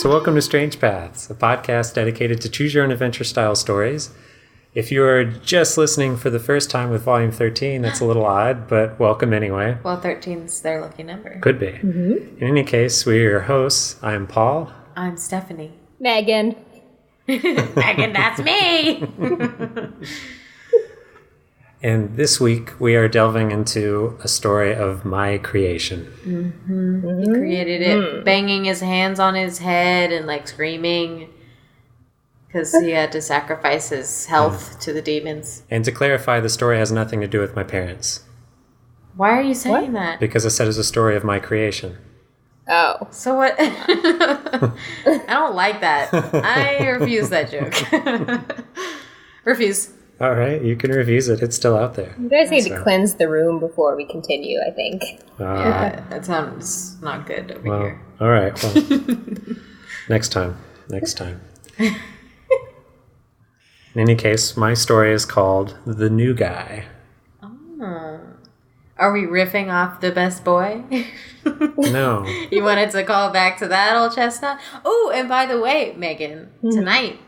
So welcome to Strange Paths, a podcast dedicated to choose your own adventure style stories. If you are just listening for the first time with Volume 13, that's a little odd, but welcome anyway. Well, 13's their lucky number. Could be. In any case, we are your hosts. I'm Paul. I'm Stephanie. Megan. Megan, that's me! And this week, we are delving into a story of my creation. He created it, banging his hands on his head and like screaming because he had to sacrifice his health to the demons. And to clarify, the story has nothing to do with my parents, Why are you saying that? because I said it's a story of my creation. Oh. So what? I don't like that. I refuse that joke. Refuse. All right, you can revise it. It's still out there. You guys need to cleanse the room before we continue, I think. Yeah, that sounds not good over Well, here. all right. Well, next time. In any case, my story is called The New Guy. Oh. Are we riffing off The Best Boy? No. You wanted to call back to that old chestnut? Oh, and by the way, Megan, tonight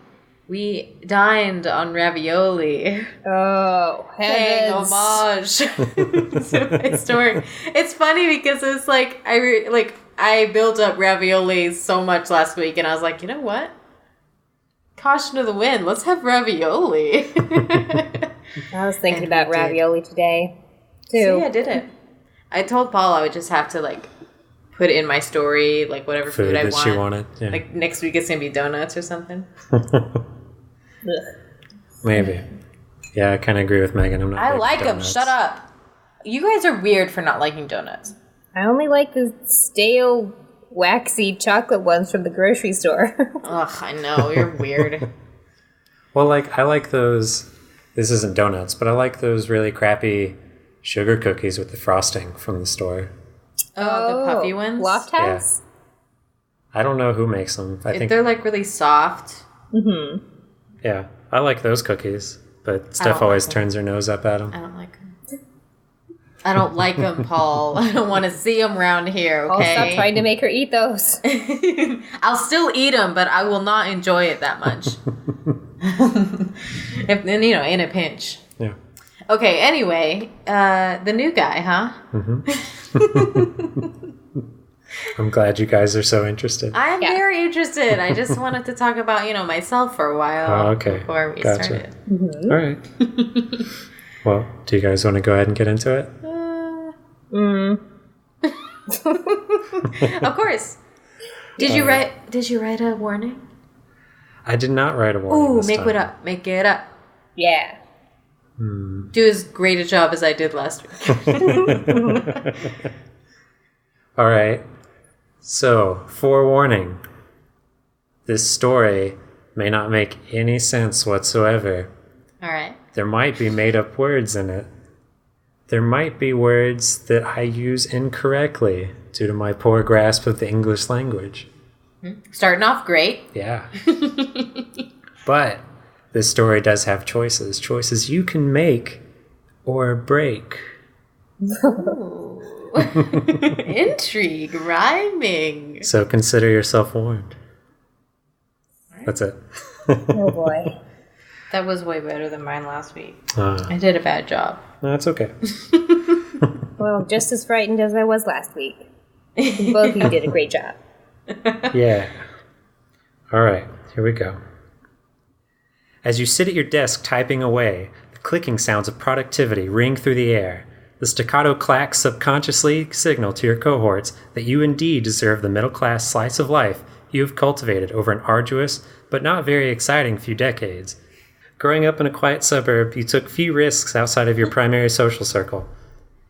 we dined on ravioli. Oh, Paying heavens. homage to my story. It's funny because it's like I built up ravioli so much last week, and I was like, you know what? Caution to the wind. Let's have ravioli. I was thinking And about we did. ravioli today, too. See, I did it. I told Paul I would just have to like put in my story like whatever food I that want. she wanted. Yeah. Like next week it's gonna be donuts or something. Ugh. Maybe. Yeah, I kind of agree with Megan. I'm not. I big like them. donuts. Shut up. You guys are weird for not liking donuts. I only like the stale, waxy chocolate ones from the grocery store. Ugh, I know you're weird. Well, like I like those. This isn't donuts, but I like those really crappy sugar cookies with the frosting from the store. Oh, the puffy ones. Loft House? I don't know who makes them. I think. They're like really soft. Mm-hmm. Yeah, I like those cookies, but Steph don't always like turns her nose up at them. I don't like them. I don't like them, Paul. I don't want to see them around here. I'll Okay. stop trying to make her eat those. I'll still eat them, but I will not enjoy it that much. If then in a pinch. Yeah. Okay. Anyway, the new guy, huh? I'm glad you guys are so interested. I'm Yeah. very interested. I just wanted to talk about myself for a while. Oh, okay. Before we Gotcha. started. All right. Well, do you guys want to go ahead and get into it? Of course. Did you write a warning? I did not write a warning. Ooh, this make time. it up. Make it up. Yeah. Do as great a job as I did last week. All right. So, forewarning. This story may not make any sense whatsoever. All right. There might be made-up words in it. There might be words that I use incorrectly due to my poor grasp of the English language. Starting off great. Yeah. But this story does have choices. Choices you can make or break. Intrigue, rhyming. So consider yourself warned. That's it. Oh, boy. That was way better than mine last week. No, I did a bad job. it's okay. Well, just as frightened as I was last week. Both of you did a great job. Yeah. All right, here we go. As you sit at your desk typing away, the clicking sounds of productivity ring through the air. The staccato clacks subconsciously signal to your cohorts that you indeed deserve the middle-class slice of life you have cultivated over an arduous but not very exciting few decades. Growing up in a quiet suburb, you took few risks outside of your primary social circle.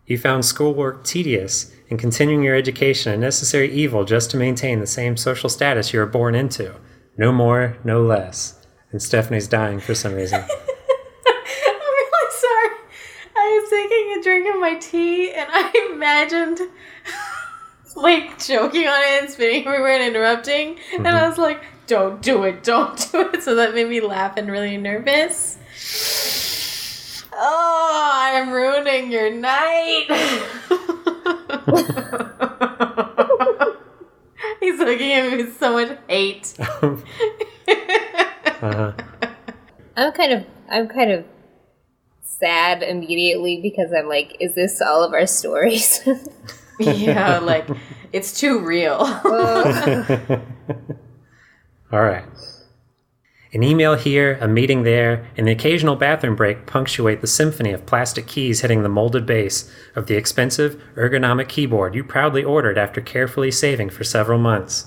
You found schoolwork tedious and continuing your education a necessary evil just to maintain the same social status you were born into. No more, no less. And Stephanie's dying for some reason. I'm really sorry. I was taking a drink of my tea and I imagined like choking on it and spitting everywhere and interrupting. And I was like, don't do it. So that made me laugh and really nervous. Oh, I'm ruining your night. He's like, looking at me with so much hate. Uh-huh. I'm kind of sad immediately because I'm like, is this all of our stories? Yeah, like, it's too real. All right. An email here, a meeting there, and the occasional bathroom break punctuate the symphony of plastic keys hitting the molded base of the expensive, ergonomic keyboard you proudly ordered after carefully saving for several months.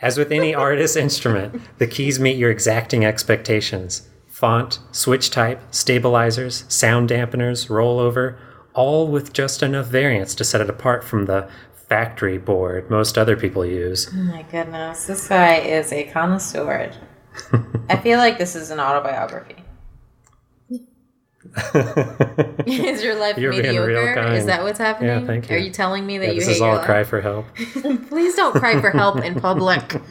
As with any artist's instrument, the keys meet your exacting expectations. Font, switch type, stabilizers, sound dampeners, rollover, all with just enough variance to set it apart from the factory board most other people use. Oh my goodness, this guy is a connoisseur. I feel like this is an autobiography. Is your life You're being real mediocre? kind. Is that what's happening? Yeah, thank you. Are you telling me that you This hate is your all life? cry for help. Please don't cry for help in public.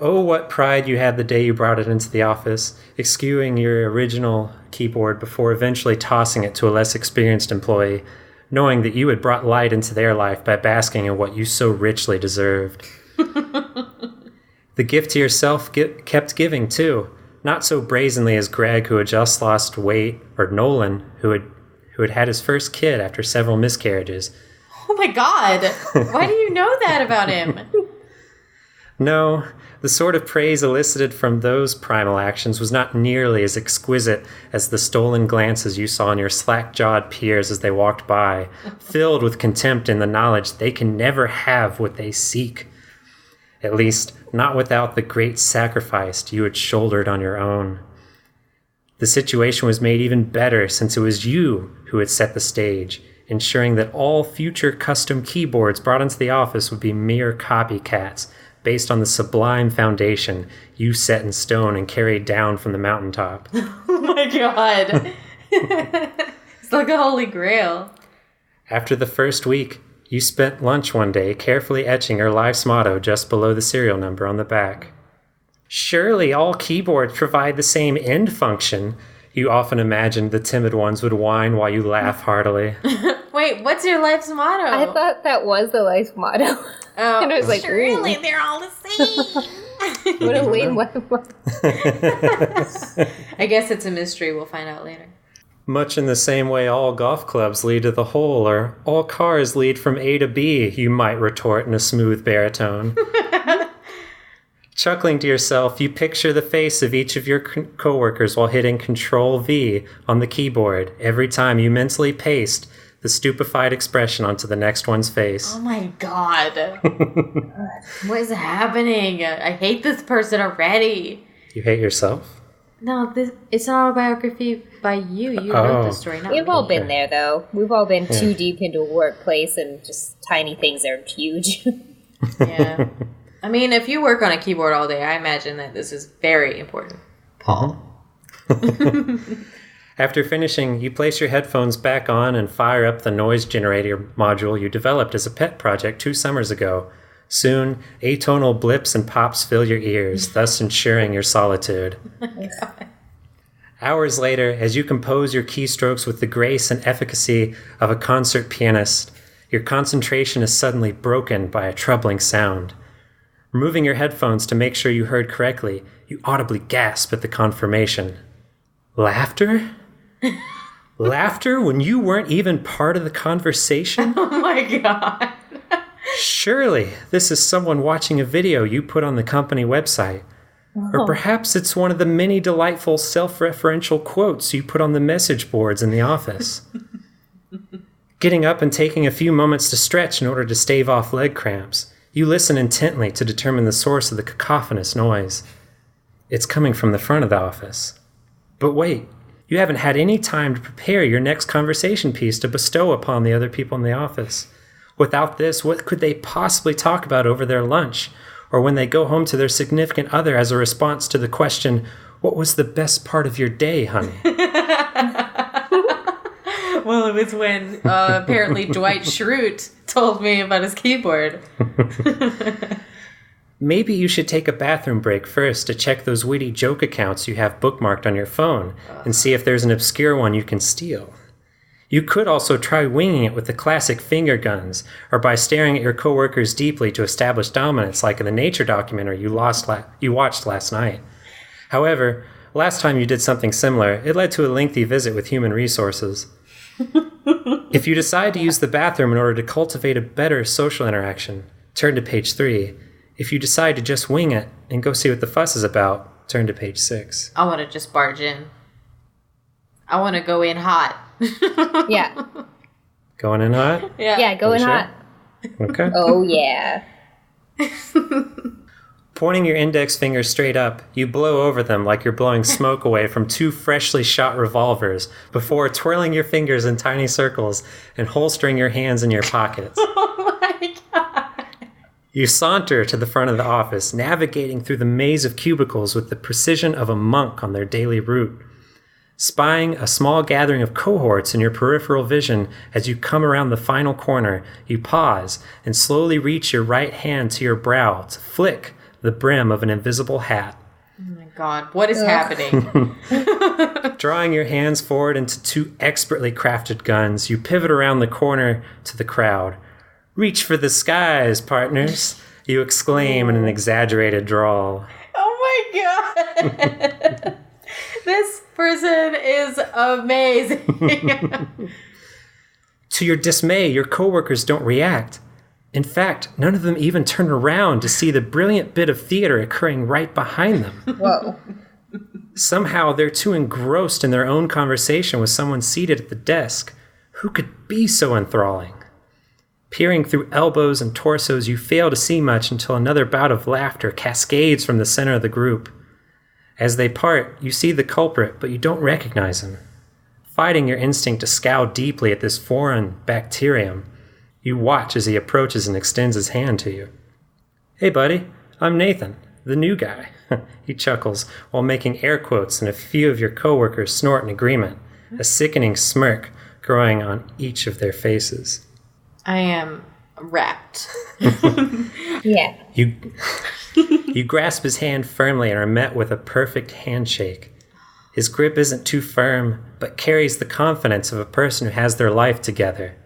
Oh, what pride you had the day you brought it into the office, eschewing your original keyboard before eventually tossing it to a less experienced employee, knowing that you had brought light into their life by basking in what you so richly deserved. The gift to yourself kept giving, too. Not so brazenly as Greg, who had just lost weight, or Nolan, who had had his first kid after several miscarriages. Oh my god. Why do you know that about him? No, the sort of praise elicited from those primal actions was not nearly as exquisite as the stolen glances you saw in your slack-jawed peers as they walked by, filled with contempt in the knowledge they can never have what they seek. At least, not without the great sacrifice you had shouldered on your own. The situation was made even better since it was you who had set the stage, ensuring that all future custom keyboards brought into the office would be mere copycats, based on the sublime foundation you set in stone and carried down from the mountaintop. Oh my god. It's like a holy grail. After the first week, you spent lunch one day carefully etching your life's motto just below the serial number on the back. Surely all keyboards provide the same end function. You often imagined the timid ones would whine while you laugh heartily. Wait, what's your life's motto? I thought that was the life motto. Oh, And I was like, surely ooh. they're all the same. What a lame one. I guess it's a mystery. We'll find out later. Much in the same way all golf clubs lead to the hole, or all cars lead from A to B, you might retort in a smooth baritone. Chuckling to yourself, you picture the face of each of your coworkers while hitting Control-V on the keyboard every time you mentally paste the stupefied expression onto the next one's face. Oh my god. What is happening? I hate this person already. You hate yourself? No, it's an autobiography by you. You wrote the story, not We've me. all been there, though. We've all been too deep into a workplace and just tiny things are huge. Yeah. I mean, if you work on a keyboard all day, I imagine that this is very important. Paul? After finishing, you place your headphones back on and fire up the noise generator module you developed as a pet project 2 summers ago. Soon, atonal blips and pops fill your ears, thus ensuring your solitude. Hours later, as you compose your keystrokes with the grace and efficacy of a concert pianist, your concentration is suddenly broken by a troubling sound. Removing your headphones to make sure you heard correctly, you audibly gasp at the confirmation. Laughter? Laughter when you weren't even part of the conversation? Oh my god. Surely this is someone watching a video you put on the company website. Or perhaps it's one of the many delightful self-referential quotes you put on the message boards in the office. Getting up and taking a few moments to stretch in order to stave off leg cramps, you listen intently to determine the source of the cacophonous noise. It's coming from the front of the office. But wait, you haven't had any time to prepare your next conversation piece to bestow upon the other people in the office. Without this, what could they possibly talk about over their lunch, or when they go home to their significant other as a response to the question, "What was the best part of your day, honey?" Well, it was when apparently Dwight Schrute told me about his keyboard. Maybe you should take a bathroom break first to check those witty joke accounts you have bookmarked on your phone and see if there's an obscure one you can steal. You could also try winging it with the classic finger guns, or by staring at your coworkers deeply to establish dominance like in the nature documentary you watched last night. However, last time you did something similar, it led to a lengthy visit with human resources. If you decide to use the bathroom in order to cultivate a better social interaction, turn to page 3. If you decide to just wing it and go see what the fuss is about, turn to page 6. I want to just barge in. I want to go in hot. Yeah. Going in hot? Yeah, go in hot. Okay. Oh, yeah. Pointing your index finger straight up, you blow over them like you're blowing smoke away from 2 freshly shot revolvers before twirling your fingers in tiny circles and holstering your hands in your pockets. Oh my god. You saunter to the front of the office, navigating through the maze of cubicles with the precision of a monk on their daily route. Spying a small gathering of cohorts in your peripheral vision as you come around the final corner, you pause and slowly reach your right hand to your brow to flick the brim of an invisible hat. Oh my god, what is happening? Drawing your hands forward into 2 expertly crafted guns, you pivot around the corner to the crowd. "Reach for the skies, partners," you exclaim in an exaggerated drawl. Oh my god. This person is amazing. To your dismay, your coworkers don't react. In fact, none of them even turn around to see the brilliant bit of theater occurring right behind them. Whoa. Somehow, they're too engrossed in their own conversation with someone seated at the desk. Who could be so enthralling? Peering through elbows and torsos, you fail to see much until another bout of laughter cascades from the center of the group. As they part, you see the culprit, but you don't recognize him. Fighting your instinct to scowl deeply at this foreign bacterium, you watch as he approaches and extends his hand to you. "Hey, buddy, I'm Nathan, the new guy," he chuckles while making air quotes, and a few of your coworkers snort in agreement, a sickening smirk growing on each of their faces. I am wrapped. Yeah. You grasp his hand firmly and are met with a perfect handshake. His grip isn't too firm, but carries the confidence of a person who has their life together.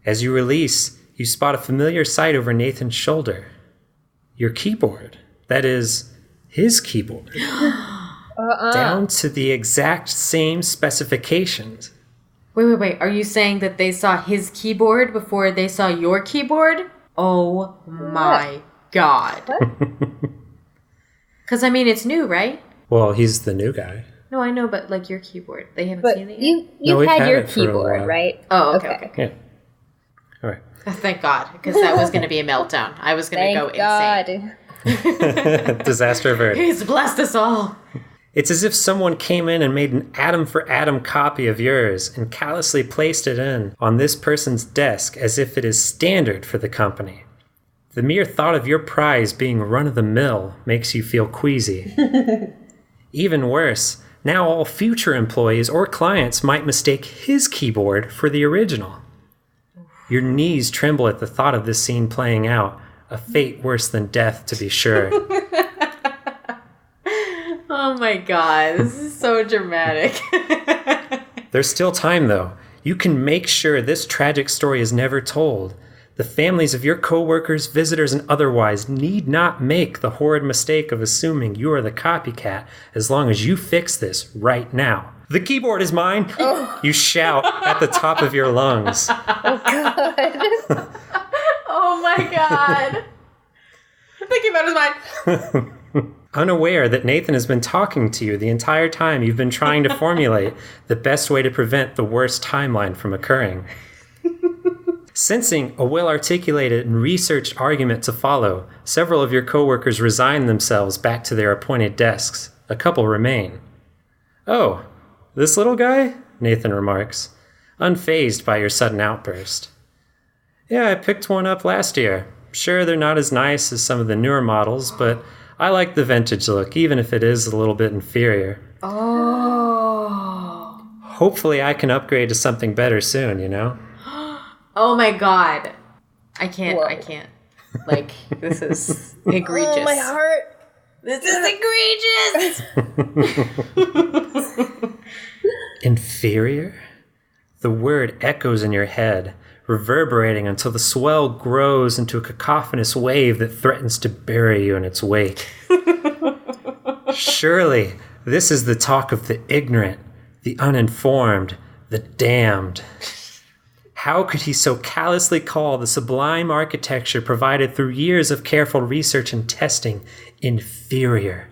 As you release, you spot a familiar sight over Nathan's shoulder. Your keyboard. That is, his keyboard. Down to the exact same specifications. Wait. Are you saying that they saw his keyboard before they saw your keyboard? Oh my god. Because, I mean, it's new, right? Well, he's the new guy. No, I know, but, like, your keyboard. They haven't But seen it yet? you No, we've had had your it for a keyboard, while. right? Oh, okay. Yeah. All right. Oh, thank God, because that was going to be a meltdown. I was going to go insane. Disaster averted. He's blessed us all. It's as if someone came in and made an atom-for-atom copy of yours and callously placed it in on this person's desk as if it is standard for the company. The mere thought of your prize being run-of-the-mill makes you feel queasy. Even worse, now all future employees or clients might mistake his keyboard for the original. Your knees tremble at the thought of this scene playing out, a fate worse than death, to be sure. Oh my god, this is so dramatic. There's still time, though. You can make sure this tragic story is never told. The families of your coworkers, visitors, and otherwise need not make the horrid mistake of assuming you are the copycat as long as you fix this right now. "The keyboard is mine!" You shout at the top of your lungs. Oh, God. Oh my god. The keyboard is mine. Unaware that Nathan has been talking to you the entire time you've been trying to formulate the best way to prevent the worst timeline from occurring. Sensing a well-articulated and researched argument to follow, several of your coworkers resign themselves back to their appointed desks. A couple remain. "Oh, this little guy?" Nathan remarks, unfazed by your sudden outburst. "Yeah, I picked one up last year. Sure, they're not as nice as some of the newer models, but I like the vintage look, even if it is a little bit inferior. Oh. Hopefully I can upgrade to something better soon, you know?" Oh my god. I can't. Whoa. Like, this is egregious. Oh, my heart. This is egregious! Inferior? The word echoes in your head, reverberating until the swell grows into a cacophonous wave that threatens to bury you in its wake. Surely, this is the talk of the ignorant, the uninformed, the damned. How could he so callously call the sublime architecture provided through years of careful research and testing inferior?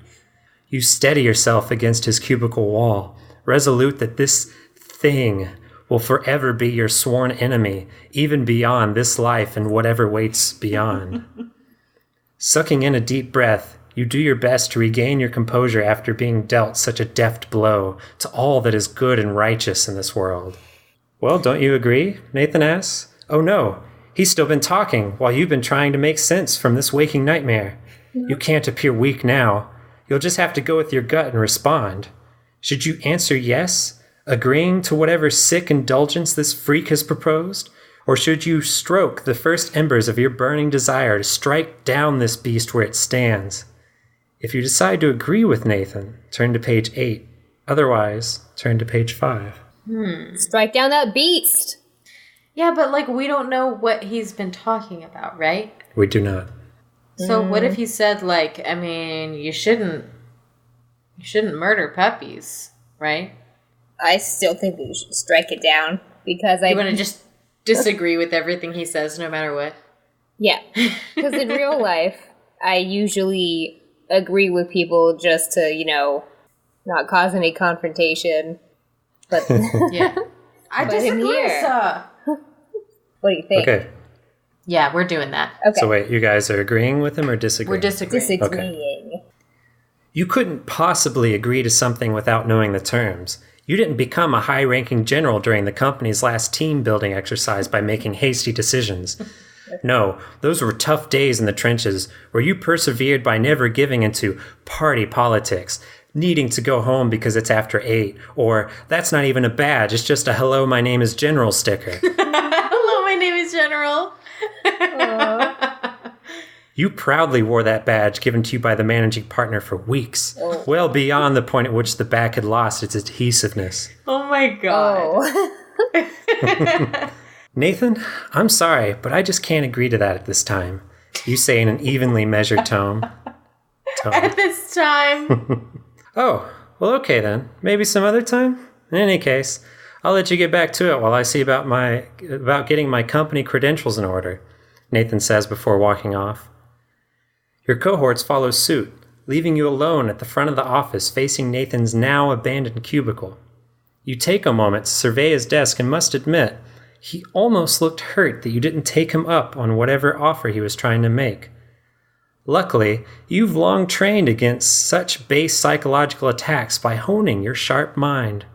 You steady yourself against his cubicle wall, resolute that this thing will forever be your sworn enemy, even beyond this life and whatever waits beyond. Sucking in a deep breath, you do your best to regain your composure after being dealt such a deft blow to all that is good and righteous in this world. Well, don't you agree? Nathan asks. Oh no, he's still been talking while you've been trying to make sense from this waking nightmare. You can't appear weak now. You'll just have to go with your gut and respond. Should you answer yes, agreeing to whatever sick indulgence this freak has proposed? Or should you stroke the first embers of your burning desire to strike down this beast where it stands? If you decide to agree with Nathan, turn to page 8. Otherwise, turn to page 5. Strike down that beast! Yeah, but like we don't know what he's been talking about, right? We do not. So what if he said like, I mean, you shouldn't murder puppies, right? I still think we should strike it down because You want to just disagree with everything he says no matter what? Yeah, because in real life, I usually agree with people just to, not cause any confrontation. But Yeah. I But in disagree, here- sir. what do you think? Okay, Yeah, we're doing that. Okay. so wait, you guys are agreeing with him or disagreeing? We're disagreeing. Disagreeing. You couldn't possibly agree to something without knowing the terms. You didn't become a high-ranking general during the company's last team-building exercise by making hasty decisions. No, those were tough days in the trenches where you persevered by never giving into party politics, needing to go home because it's after 8, or that's not even a badge, it's just a hello, my name is General sticker. Hello, my name is General. You proudly wore that badge given to you by the managing partner for weeks, well beyond the point at which the back had lost its adhesiveness. Oh my god. Oh. Nathan, I'm sorry, but I just can't agree to that at this time. You say in an evenly measured tone. At this time. Oh, well, okay then. Maybe some other time? In any case, I'll let you get back to it while I see about getting my company credentials in order, Nathan says before walking off. Your cohorts follow suit, leaving you alone at the front of the office facing Nathan's now abandoned cubicle. You take a moment to survey his desk and must admit, he almost looked hurt that you didn't take him up on whatever offer he was trying to make. Luckily, you've long trained against such base psychological attacks by honing your sharp mind.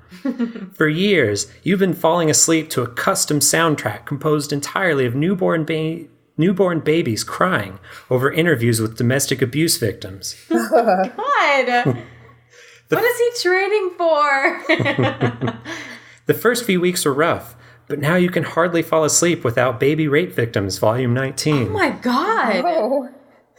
For years, you've been falling asleep to a custom soundtrack composed entirely of newborn babies crying over interviews with domestic abuse victims. God. What is he training for? The first few weeks were rough, but now you can hardly fall asleep without Baby Rape Victims, Volume 19. Oh my god. Oh.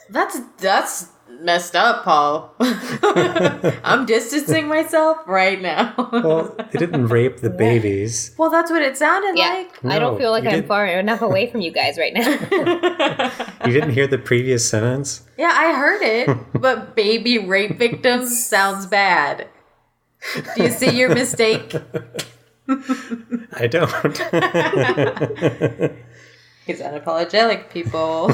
That's messed up, Paul. I'm distancing myself right now. Well, they didn't rape the babies. Well, that's what it sounded Yeah, like. I don't No, feel like you I'm didn't. far enough away from you guys right now. You didn't hear the previous sentence? Yeah, I heard it, but baby rape victims sounds bad. Do you see your mistake? I don't. He's unapologetic, people.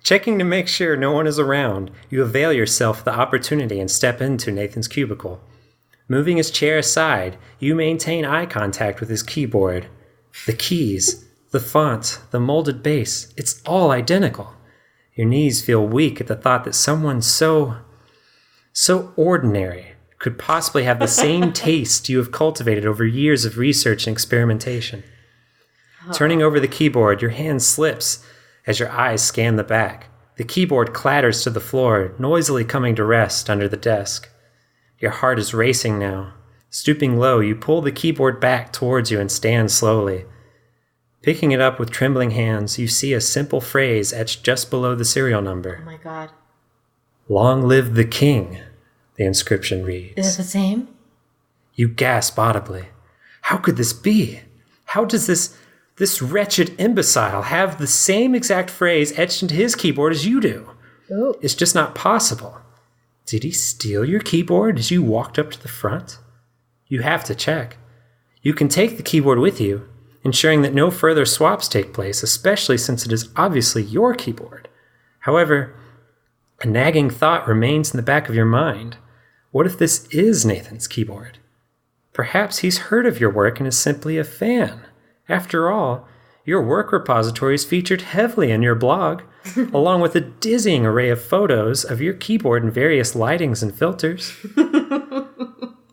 Checking to make sure no one is around, you avail yourself of the opportunity and step into Nathan's cubicle. Moving his chair aside, you maintain eye contact with his keyboard. The keys, the font, the molded base, it's all identical. Your knees feel weak at the thought that someone so ordinary could possibly have the same taste you have cultivated over years of research and experimentation. Turning over the keyboard, your hand slips as your eyes scan the back. The keyboard clatters to the floor, noisily coming to rest under the desk. Your heart is racing now. Stooping low, you pull the keyboard back towards you and stand slowly. Picking it up with trembling hands, you see a simple phrase etched just below the serial number. Oh my god. Long live the king, the inscription Is reads. it the same? You gasp audibly. How could this be? How does this wretched imbecile have the same exact phrase etched into his keyboard as you do? Ooh. It's just not possible. Did he steal your keyboard as you walked up to the front? You have to check. You can take the keyboard with you, ensuring that no further swaps take place, especially since it is obviously your keyboard. However, a nagging thought remains in the back of your mind. What if this is Nathan's keyboard? Perhaps he's heard of your work and is simply a fan. After all, your work repository is featured heavily in your blog, along with a dizzying array of photos of your keyboard in various lightings and filters.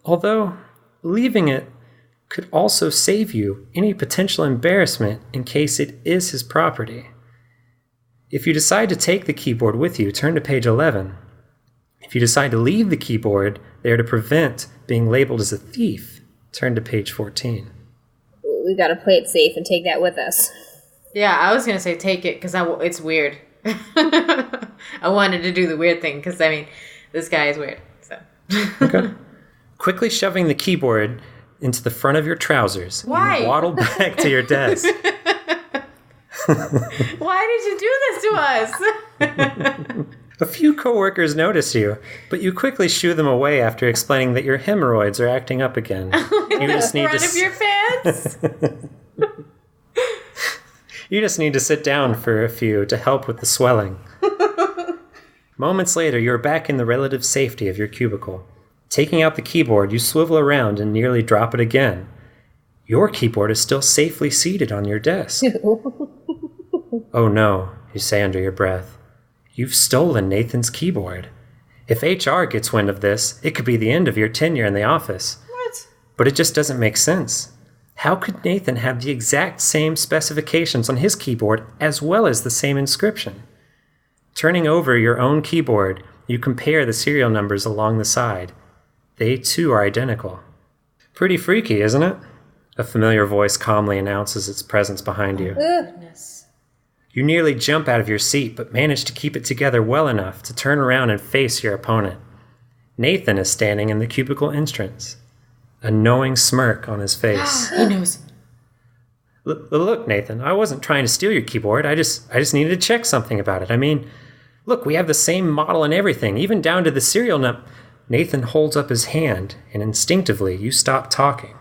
Although, leaving it could also save you any potential embarrassment in case it is his property. If you decide to take the keyboard with you, turn to page 11. If you decide to leave the keyboard there to prevent being labeled as a thief, turn to page 14. We gotta play it safe and take that with us. Yeah, I was going to say take it because it's weird. I wanted to do the weird thing because, I mean, this guy is weird. So. Okay. Quickly shoving the keyboard into the front of your trousers. Why? You waddle back to your desk. Why did you do this to us? A few coworkers notice you, but you quickly shoo them away after explaining that your hemorrhoids are acting up again. You just need Front of your pants? You just need to sit down for a few to help with the swelling. Moments later, you're back in the relative safety of your cubicle. Taking out the keyboard, you swivel around and nearly drop it again. Your keyboard is still safely seated on your desk. Oh no, you say under your breath. You've stolen Nathan's keyboard. If HR gets wind of this, it could be the end of your tenure in the office. What? But it just doesn't make sense. How could Nathan have the exact same specifications on his keyboard as well as the same inscription? Turning over your own keyboard, you compare the serial numbers along the side. They too are identical. Pretty freaky, isn't it? A familiar voice calmly announces its presence behind you. Goodness. You nearly jump out of your seat, but manage to keep it together well enough to turn around and face your opponent. Nathan is standing in the cubicle entrance, a knowing smirk on his face. He knows. Look, Nathan, I wasn't trying to steal your keyboard. I just needed to check something about it. I mean, look, we have the same model and everything, even down to the serial number. Nathan holds up his hand, and instinctively you stop talking.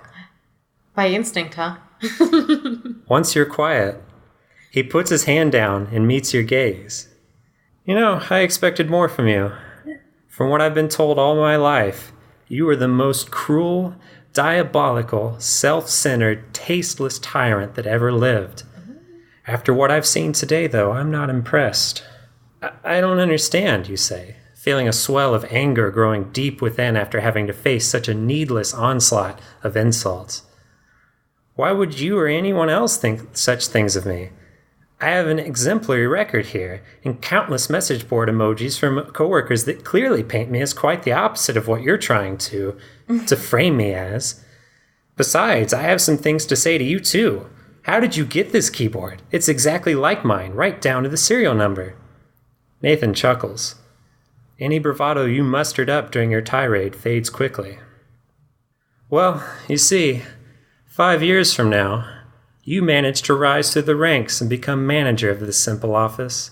By instinct, huh? Once you're quiet, he puts his hand down and meets your gaze. You know, I expected more from you. From what I've been told all my life, you are the most cruel, diabolical, self-centered, tasteless tyrant that ever lived. After what I've seen today, though, I'm not impressed. I don't understand, you say, feeling a swell of anger growing deep within after having to face such a needless onslaught of insults. Why would you or anyone else think such things of me? I have an exemplary record here, and countless message board emojis from coworkers that clearly paint me as quite the opposite of what you're trying to frame me as. Besides, I have some things to say to you too. How did you get this keyboard? It's exactly like mine, right down to the serial number. Nathan chuckles. Any bravado you mustered up during your tirade fades quickly. Well, you see, 5 years from now, you manage to rise through the ranks and become manager of this simple office.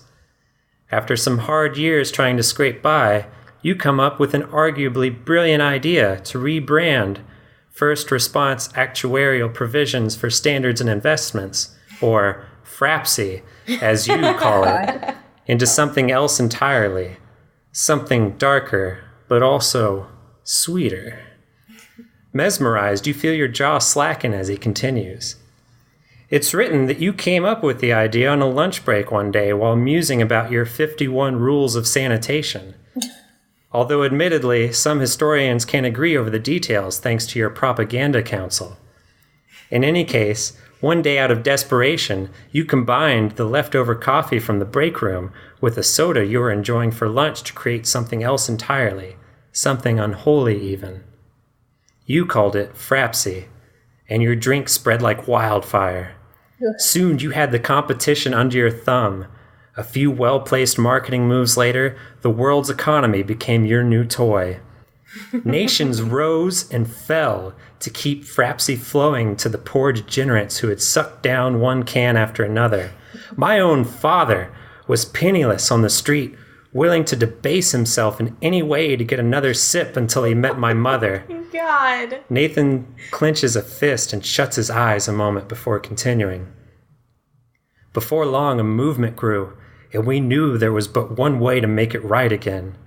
After some hard years trying to scrape by, you come up with an arguably brilliant idea to rebrand First Response Actuarial Provisions for Standards and Investments, or FRAPSI, as you call it, into something else entirely. Something darker, but also sweeter. Mesmerized, you feel your jaw slacken as he continues. It's written that you came up with the idea on a lunch break one day while musing about your 51 rules of sanitation. Although admittedly, some historians can't agree over the details thanks to your propaganda council. In any case, one day out of desperation, you combined the leftover coffee from the break room with a soda you were enjoying for lunch to create something else entirely, something unholy even. You called it Frapsy, and your drink spread like wildfire. Soon you had the competition under your thumb. A few well-placed marketing moves later, the world's economy became your new toy. Nations rose and fell to keep Frapsy flowing to the poor degenerates who had sucked down one can after another. My own father was penniless on the street, willing to debase himself in any way to get another sip until he met my mother. God. Nathan clenches a fist and shuts his eyes a moment before continuing. Before long, a movement grew, and we knew there was but one way to make it right again.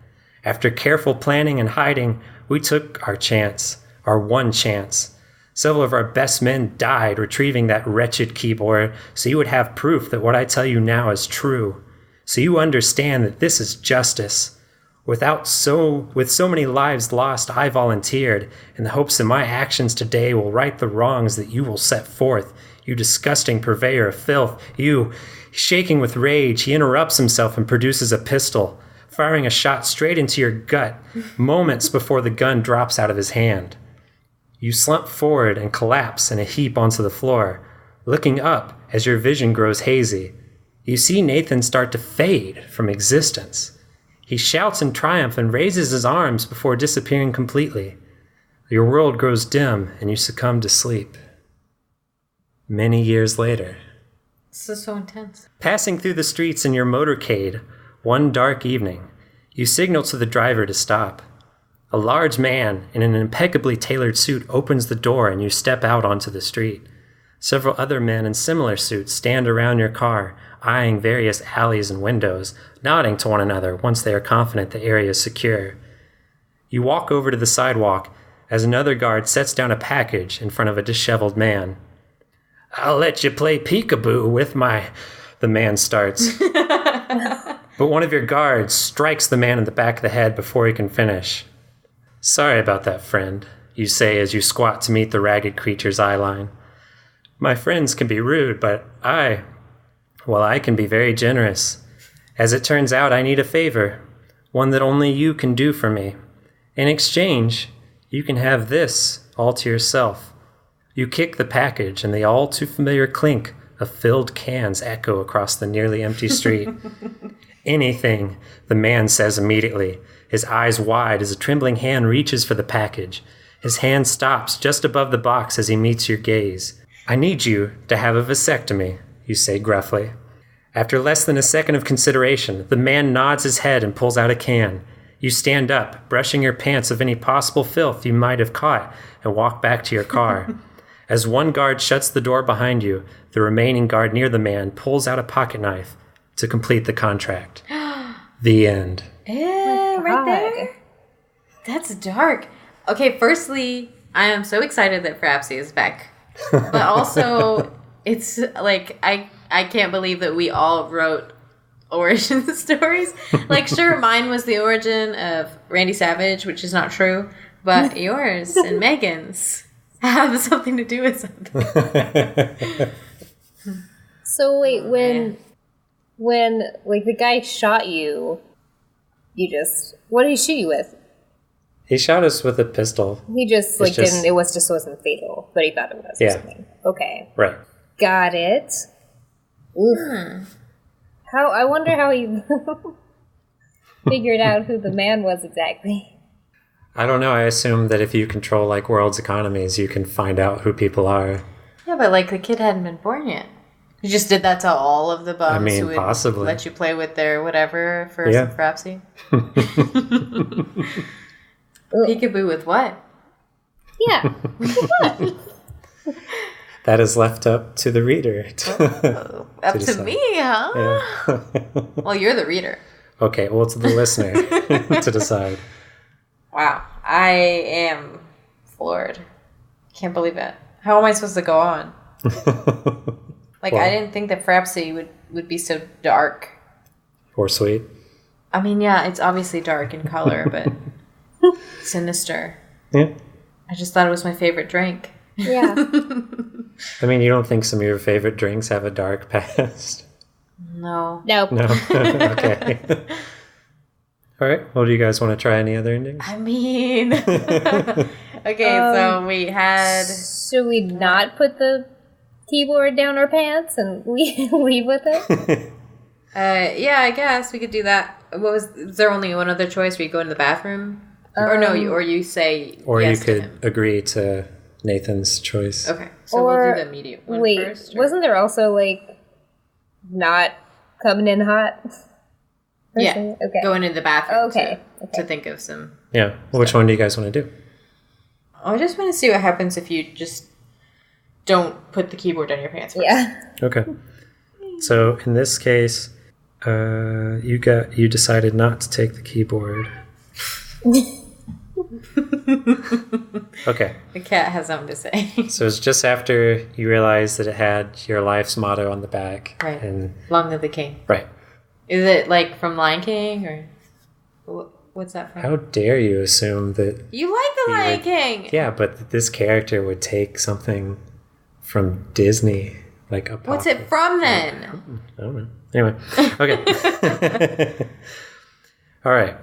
After careful planning and hiding, we took our chance, our one chance. Several of our best men died retrieving that wretched keyboard, so you would have proof that what I tell you now is true. So you understand that this is justice. With so many lives lost, I volunteered, in the hopes that my actions today will right the wrongs that you will set forth. You disgusting purveyor of filth. You, shaking with rage, he interrupts himself and produces a pistol, firing a shot straight into your gut, moments before the gun drops out of his hand. You slump forward and collapse in a heap onto the floor, looking up as your vision grows hazy. You see Nathan start to fade from existence. He shouts in triumph and raises his arms before disappearing completely. Your world grows dim and you succumb to sleep. Many years later. This is so intense. Passing through the streets in your motorcade, one dark evening, you signal to the driver to stop. A large man in an impeccably tailored suit opens the door and you step out onto the street. Several other men in similar suits stand around your car, eyeing various alleys and windows, nodding to one another once they are confident the area is secure. You walk over to the sidewalk as another guard sets down a package in front of a disheveled man. "I'll let you play peekaboo with my..." the man starts. But one of your guards strikes the man in the back of the head before he can finish. "Sorry about that, friend," you say as you squat to meet the ragged creature's eyeline. "My friends can be rude, but I can be very generous. As it turns out, I need a favor, one that only you can do for me. In exchange, you can have this all to yourself." You kick the package, and the all too familiar clink of filled cans echo across the nearly empty street. "Anything," the man says immediately, his eyes wide as a trembling hand reaches for the package. His hand stops just above the box as he meets your gaze. "I need you to have a vasectomy," you say gruffly. After less than a second of consideration, the man nods his head and pulls out a can. You stand up, brushing your pants of any possible filth you might have caught, and walk back to your car. As one guard shuts the door behind you, the remaining guard near the man pulls out a pocket knife to complete the contract. The end. Ew, right there? That's dark. Okay, firstly, I am so excited that Frapsy is back. But also, it's like, I can't believe that we all wrote origin stories. Like, sure, mine was the origin of Randy Savage, which is not true, but yours and Megan's have something to do with something. So wait, when like the guy shot you, what did he shoot you with? He shot us with a pistol. He just wasn't fatal, but he thought it was or something. Okay. Right. Got it. Oof. I wonder how he figured out who the man was exactly. I don't know. I assume that if you control like world's economies, you can find out who people are. Yeah, but like the kid hadn't been born yet. You just did that to all of the bums who would possibly let you play with their whatever for some Frapsy. Peekaboo with what? Yeah. That is left up to the reader. Up to me, huh? Yeah. Well, you're the reader. Okay, well, it's the listener to decide. Wow, I am floored. Can't believe it. How am I supposed to go on? Like, I didn't think that Frapsy would be so dark. Or sweet. I mean, yeah, it's obviously dark in color, but sinister. Yeah. I just thought it was my favorite drink. Yeah. I mean, you don't think some of your favorite drinks have a dark past? No. Nope. No? Okay. All right. Well, do you guys want to try any other endings? I mean... Okay, so we had... Should we not put the keyboard down our pants and leave with it? Yeah, I guess we could do that. Is there only one other choice? We go in the bathroom? Or no, you say Or yes you to could him. agree to Nathan's choice. Okay, so we'll do the medium one first. Wasn't there also, like, not coming in hot? Yeah, Okay. going in the bathroom Okay. to think of some... Yeah. Well, which one do you guys want to do? I just want to see what happens if you just don't put the keyboard down your pants first. Yeah. Okay. So in this case, you decided not to take the keyboard. Okay. The cat has something to say. So it's just after you realized that it had your life's motto on the back. Right. And Long Live the King. right. Is it like from Lion King or what's that from? How dare you assume that? You like the Lion King. Yeah, but that this character would take something from Disney, like a. What's it from then? I don't know. Anyway, okay. All right.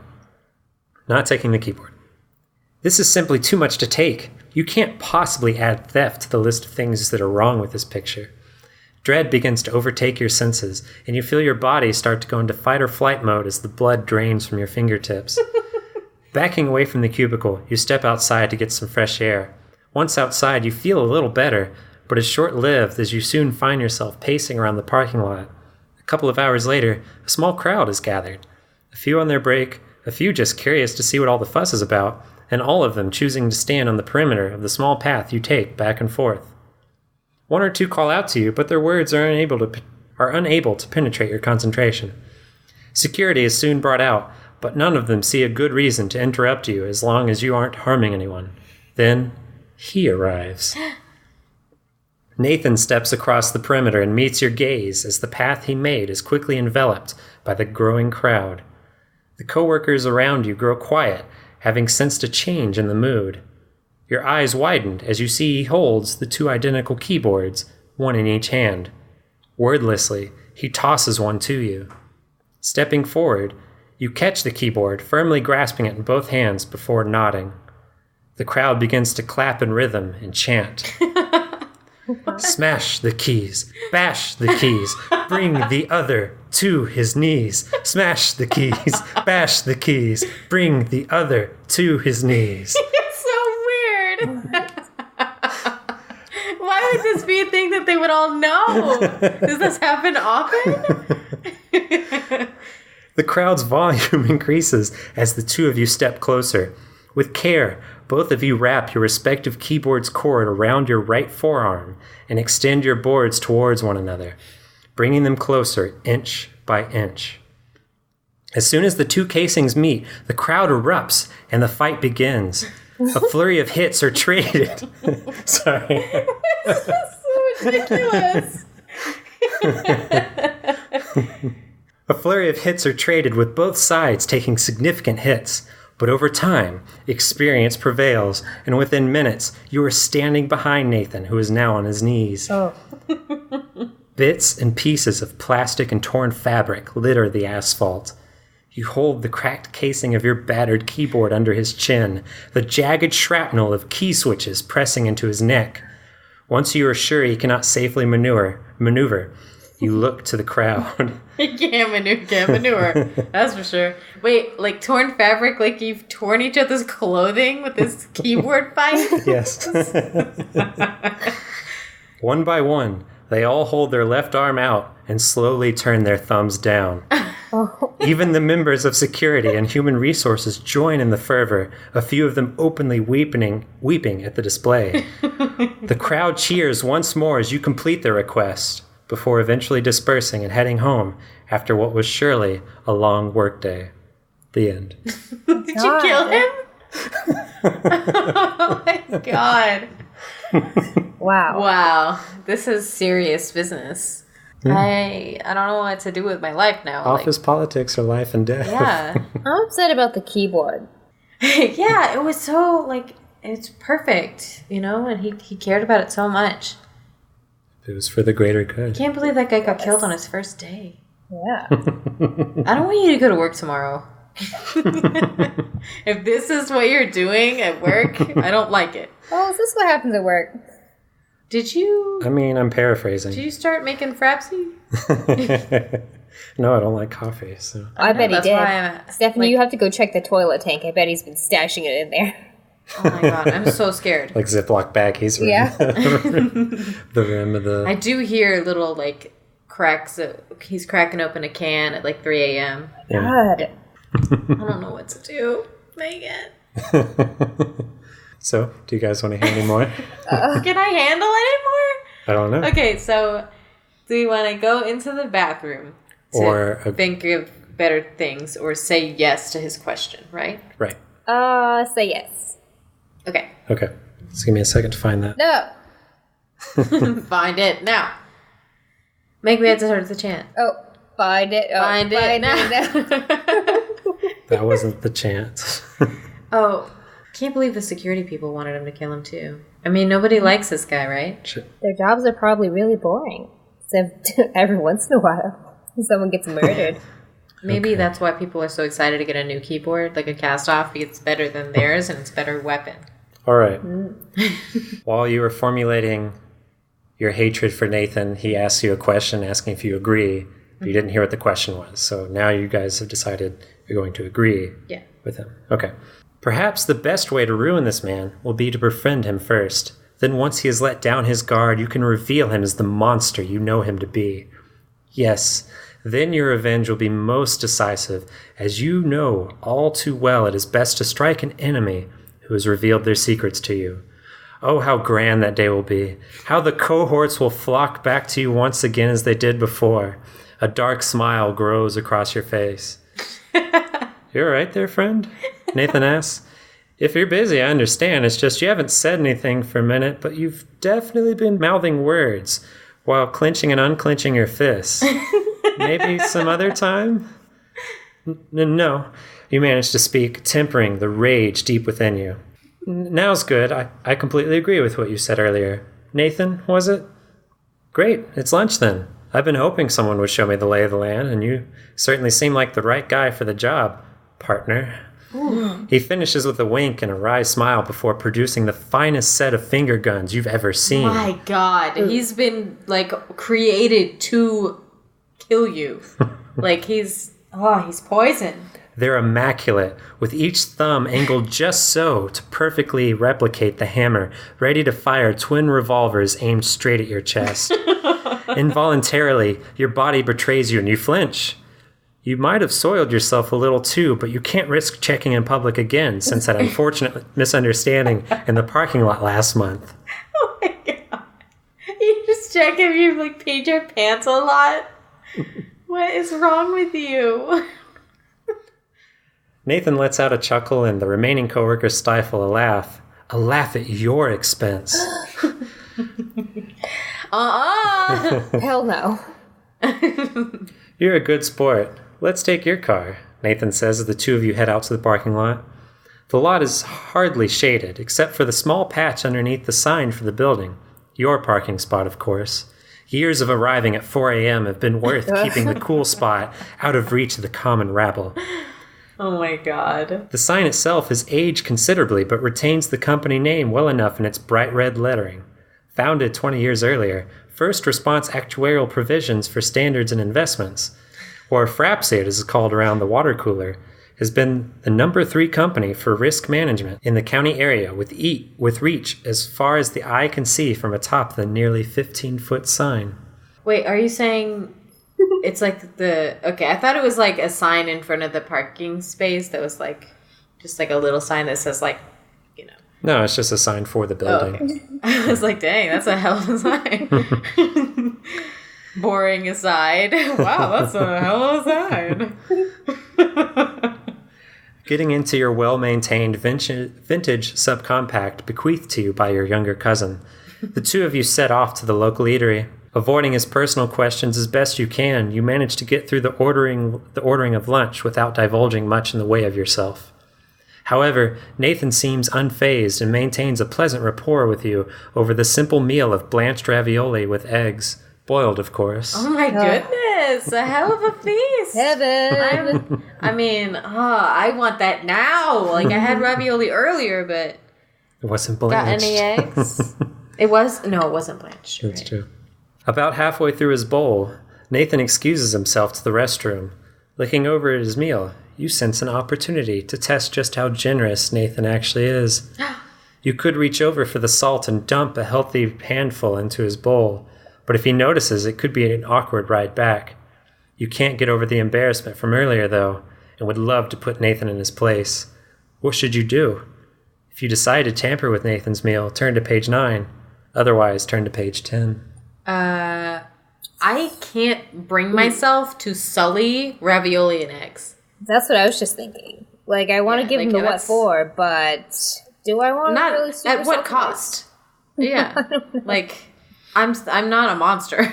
Not taking the keyboard. This is simply too much to take. You can't possibly add theft to the list of things that are wrong with this picture. Dread begins to overtake your senses, and you feel your body start to go into fight or flight mode as the blood drains from your fingertips. Backing away from the cubicle, you step outside to get some fresh air. Once outside, you feel a little better, but it's short-lived as you soon find yourself pacing around the parking lot. A couple of hours later, a small crowd is gathered. A few on their break, a few just curious to see what all the fuss is about, and all of them choosing to stand on the perimeter of the small path you take back and forth. One or two call out to you, but their words are unable to penetrate your concentration. Security is soon brought out, but none of them see a good reason to interrupt you as long as you aren't harming anyone. Then, he arrives. Nathan steps across the perimeter and meets your gaze as the path he made is quickly enveloped by the growing crowd. The coworkers around you grow quiet, having sensed a change in the mood. Your eyes widened as you see he holds the two identical keyboards, one in each hand. Wordlessly, he tosses one to you. Stepping forward, you catch the keyboard, firmly grasping it in both hands before nodding. The crowd begins to clap in rhythm and chant. Smash the keys, bash the keys, bring the other to his knees. Smash the keys, bash the keys, bring the other to his knees. It's so weird. Why would this be a thing that they would all know? Does this happen often? The crowd's volume increases as the two of you step closer. With care, both of you wrap your respective keyboard's cord around your right forearm and extend your boards towards one another, bringing them closer inch by inch. As soon as the two casings meet, the crowd erupts and the fight begins. A flurry of hits are traded. Sorry. This is so ridiculous. A flurry of hits are traded, with both sides taking significant hits. But over time, experience prevails, and within minutes, you are standing behind Nathan, who is now on his knees. Oh. Bits and pieces of plastic and torn fabric litter the asphalt. You hold the cracked casing of your battered keyboard under his chin, the jagged shrapnel of key switches pressing into his neck. Once you are sure he cannot safely maneuver, you look to the crowd. You can't maneuver. That's for sure. Wait, like torn fabric, like you've torn each other's clothing with this keyboard fight? Yes. One by one, they all hold their left arm out and slowly turn their thumbs down. Even the members of security and human resources join in the fervor, a few of them openly weeping at the display. The crowd cheers once more as you complete their request, before eventually dispersing and heading home after what was surely a long workday. The end. Did you kill him? Oh my god. Wow. Wow. This is serious business. I don't know what to do with my life now. Office politics are life and death. Yeah. I'm upset about the keyboard. Yeah, it was so, it's perfect, and he cared about it so much. It was for the greater good. I can't believe that guy got killed on his first day. Yeah. I don't want you to go to work tomorrow. If this is what you're doing at work, I don't like it. Oh, is this what happens at work? Did you I'm paraphrasing. start making frapsy? No, I don't like coffee, so... I bet he that's did. why Stephanie, you have to go check the toilet tank. I bet he's been stashing it in there. Oh my god, I'm so scared. Like Ziploc baggies. Yeah. The rim of the... I do hear little, like, cracks. He's cracking open a can at, like, 3 a.m. Yeah. God. I don't know what to do. Megan. So, do you guys want to hear any more? Can I handle any more? I don't know. Okay, so do we want to go into the bathroom to Or think of better things or say yes to his question, right? Right. Say yes. Okay. Okay. Just give me a second to find that. No. Find it now. Make me have to start the chant. Oh, find it. Oh, Find it now. That wasn't the chance. Oh, can't believe the security people wanted him to kill him too. I mean, nobody likes this guy, right? Shit. Their jobs are probably really boring. Except every once in a while, someone gets murdered. Maybe Okay. that's why people are so excited to get a new keyboard, like a cast-off, because it's better than theirs and it's a better weapon. All right. While you were formulating your hatred for Nathan, he asked you a question asking if you agree. But you didn't hear what the question was. So now you guys have decided you're going to agree Yeah. with him. Okay. Perhaps the best way to ruin this man will be to befriend him first. Then once he has let down his guard, you can reveal him as the monster you know him to be. Yes, then your revenge will be most decisive, as you know all too well it is best to strike an enemy who has revealed their secrets to you. Oh, how grand that day will be. How the cohorts will flock back to you once again as they did before. A dark smile grows across your face. You all right there, friend? Nathan asks. If you're busy, I understand. It's just you haven't said anything for a minute, but you've definitely been mouthing words while clenching and unclenching your fists. Maybe some other time? No. You managed to speak, tempering the rage deep within you. Now's good. I completely agree with what you said earlier. Nathan, was it? Great. It's lunch then. I've been hoping someone would show me the lay of the land, and you certainly seem like the right guy for the job, partner. Ooh. He finishes with a wink and a wry smile before producing the finest set of finger guns you've ever seen. My God, he's been like created to kill you. Like he's poison. They're immaculate, with each thumb angled just so to perfectly replicate the hammer, ready to fire twin revolvers aimed straight at your chest. Involuntarily, your body betrays you and you flinch. You might have soiled yourself a little too, but you can't risk checking in public again since that unfortunate misunderstanding in the parking lot last month. Oh my God. You just check if you like peed your pants a lot. What is wrong with you? Nathan lets out a chuckle and the remaining coworkers stifle a laugh at your expense. Hell no. You're a good sport. Let's take your car, Nathan says as the two of you head out to the parking lot. The lot is hardly shaded, except for the small patch underneath the sign for the building. Your parking spot, of course. Years of arriving at 4 a.m. have been worth keeping the cool spot out of reach of the common rabble. Oh my God. The sign itself has aged considerably, but retains the company name well enough in its bright red lettering. Founded 20 years earlier, First Response Actuarial Provisions for Standards and Investments, or FRAPSID as it's called around the water cooler, has been the number 3 company for risk management in the county area with reach as far as the eye can see from atop the nearly 15-foot sign. Wait, are you saying it's like okay, I thought it was like a sign in front of the parking space that was like, just like a little sign that says like, you know. No, it's just a sign for the building. Oh, okay. I was like, dang, that's a hell of a sign. Boring aside. Wow, that's a hell of a sign. Getting into your well-maintained vintage subcompact bequeathed to you by your younger cousin, the two of you set off to the local eatery. Avoiding his personal questions as best you can, you manage to get through the ordering of lunch without divulging much in the way of yourself. However, Nathan seems unfazed and maintains a pleasant rapport with you over the simple meal of blanched ravioli with eggs, boiled, of course. Oh my goodness, a hell of a feast. Heaven. I want that now. Like I had ravioli earlier, but It wasn't blanched. got any eggs? It wasn't blanched. That's true. About halfway through his bowl, Nathan excuses himself to the restroom. Looking over at his meal, you sense an opportunity to test just how generous Nathan actually is. You could reach over for the salt and dump a healthy handful into his bowl, but if he notices, it could be an awkward ride back. You can't get over the embarrassment from earlier, though, and would love to put Nathan in his place. What should you do? If you decide to tamper with Nathan's meal, turn to page 9. Otherwise, turn to page 10. I can't bring myself to sully ravioli and eggs. That's what I was just thinking. Like, I want to give him the what for, but do I want to really super at what cost? Yeah. Like, I'm not a monster.